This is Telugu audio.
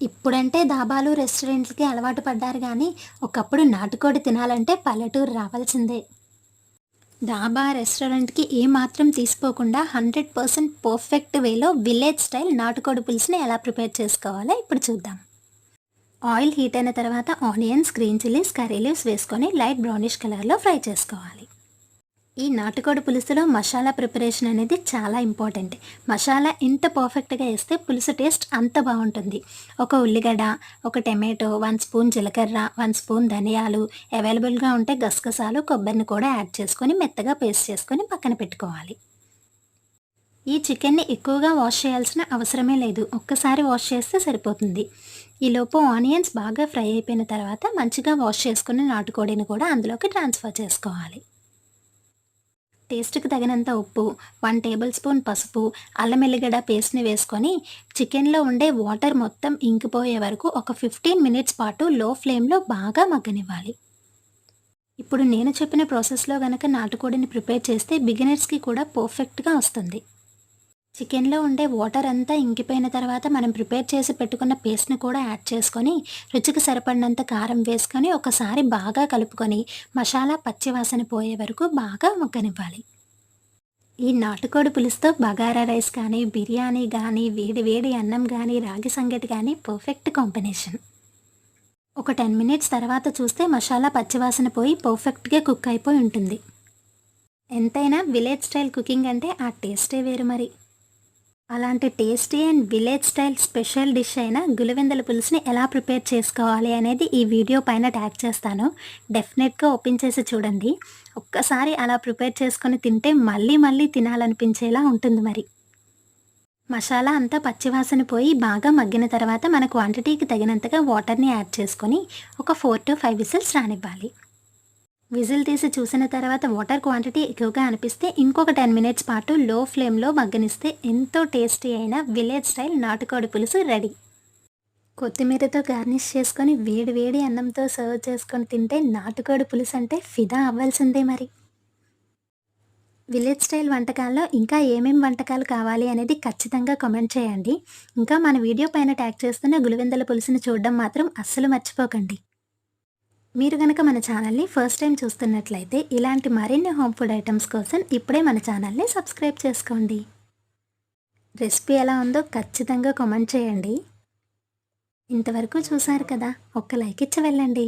ఇప్పుడంటే ధాబాలు, రెస్టారెంట్‌లకి అలవాటు పడ్డారు గానీ, ఒకప్పుడు నాటుకోడి తినాలంటే పల్లెటూరు రావాల్సిందే. ధాబా, రెస్టారెంట్‌కి ఏమాత్రం తీసిపోకుండా 100% పర్ఫెక్ట్ వేలో విలేజ్ స్టైల్ నాటుకోడి పులుసుని ఎలా ప్రిపేర్ చేసుకోవాలో ఇప్పుడు చూద్దాం. ఆయిల్ హీట్ అయిన తర్వాత onions, green chillies, curry leaves వేసుకొని లైట్ బ్రౌనిష్ కలర్‌లో ఫ్రై చేసుకోవాలి. ఈ నాటుకోడి పులుసులో మసాలా ప్రిపరేషన్ అనేది చాలా ఇంపార్టెంట్. మసాలా ఎంత పర్ఫెక్ట్‌గా ఏస్తే పులుసు టేస్ట్ అంత బావుంటుంది. ఒక ఉల్లిగడ్డ, ఒక టమాటో, 1 స్పూన్ జీలకర్ర, 1 స్పూన్ ధనియాలు, అవైలబుల్‌గా ఉంటే గసగసాలు, కొబ్బరిని కూడా యాడ్ చేసుకొని మెత్తగా పేస్ట్ చేసుకొని పక్కన పెట్టుకోవాలి. ఈ చికెన్‌ని ఎక్కువగా వాష్ చేయాల్సిన అవసరమే లేదు. ఒక్కసారి వాష్ చేస్తే సరిపోతుంది. ఈలోపు ఆనియన్స్ బాగా ఫ్రై అయిపోయిన తర్వాత మంచిగా వాష్ చేసుకున్న నాటుకోడిని కూడా అందులోకి ట్రాన్స్‌ఫర్ చేసుకోవాలి. టేస్ట్‌కి తగినంత ఉప్పు, 1 టేబుల్ స్పూన్ పసుపు, అల్లం ఎల్లిగడ్డ పేస్ట్‌ని వేసుకొని చికెన్‌లో ఉండే వాటర్ మొత్తం ఇంకిపోయే వరకు ఒక 15 మినిట్స్ పాటు లో ఫ్లేమ్‌లో బాగా మగ్గనివ్వాలి. ఇప్పుడు నేను చెప్పిన ప్రాసెస్‌లో గనక నాటుకోడిని ప్రిపేర్ చేస్తే బిగినర్స్‌కి కూడా పర్ఫెక్ట్‌గా వస్తుంది. చికెన్‌లో ఉండే వాటర్ అంతా ఇంకిపోయిన తర్వాత మనం ప్రిపేర్ చేసి పెట్టుకున్న పేస్ట్‌ని కూడా యాడ్ చేసుకొని, రుచికి సరిపడినంత కారం వేసుకొని ఒకసారి బాగా కలుపుకొని, మసాలా పచ్చి వాసన పోయే వరకు బాగా మగ్గనివ్వాలి. ఈ నాటుకోడి పులుసుతో బగారా రైస్ కానీ, బిర్యానీ గానీ, వేడి వేడి అన్నం గానీ, రాగి సంగటి గానీ పర్ఫెక్ట్ కాంబినేషన్. ఒక 10 మినిట్స్ తర్వాత చూస్తే మసాలా పచ్చివాసన పోయి పర్ఫెక్ట్‌గా కుక్ అయిపోయి ఉంటుంది. ఎంతైనా విలేజ్ స్టైల్ కుకింగ్ అంటే ఆ టేస్టే వేరు మరి. అలాంటి tasty and village style special dish అయిన గులివెందుల పులుసుని ఎలా ప్రిపేర్ చేసుకోవాలి అనేది ఈ వీడియో పైన ట్యాగ్ చేస్తాను. డెఫినెట్‌గా ఓపెన్ చేసి చూడండి. ఒక్కసారి అలా ప్రిపేర్ చేసుకొని తింటే మళ్ళీ మళ్ళీ తినాలనిపించేలా ఉంటుంది మరి. మసాలా అంతా పచ్చివాసన పోయి బాగా మగ్గిన తర్వాత మన క్వాంటిటీకి తగినంతగా వాటర్‌ని యాడ్ చేసుకొని ఒక 4-5 విజిల్స్ రానివ్వాలి. విజిల్ తీసి చూసిన తర్వాత వాటర్ క్వాంటిటీ ఎక్కువగా అనిపిస్తే ఇంకొక 10 మినిట్స్ పాటు లో ఫ్లేమ్‌లో మగ్గనిస్తే ఎంతో టేస్టీ అయిన విలేజ్ స్టైల్ నాటుకోడి పులుసు రెడీ. కొత్తిమీరతో గార్నిష్ చేసుకొని వేడి వేడి అన్నంతో సర్వ్ చేసుకొని తింటే నాటుకోడి పులుసు అంటే ఫిదా అవ్వాల్సిందే మరి. విలేజ్ స్టైల్ వంటకాల్లో ఇంకా ఏమేం వంటకాలు కావాలి అనేది ఖచ్చితంగా కామెంట్ చేయండి. ఇంకా మన వీడియో పైన ట్యాగ్ చేస్తున్న గులివెందుల పులుసుని చూడడం మాత్రం అస్సలు మర్చిపోకండి. మీరు గనక మన ఛానల్ని ఫస్ట్ టైం చూస్తున్నట్లయితే ఇలాంటి మరిన్ని హోమ్ ఫుడ్ ఐటమ్స్ కోసం ఇప్పుడే మన ఛానల్ని సబ్స్క్రైబ్ చేసుకోండి. రెసిపీ ఎలా ఉందో ఖచ్చితంగా కామెంట్ చేయండి. ఇంతవరకు చూసారు కదా, ఒక్క లైక్ ఇచ్చి వెళ్ళండి.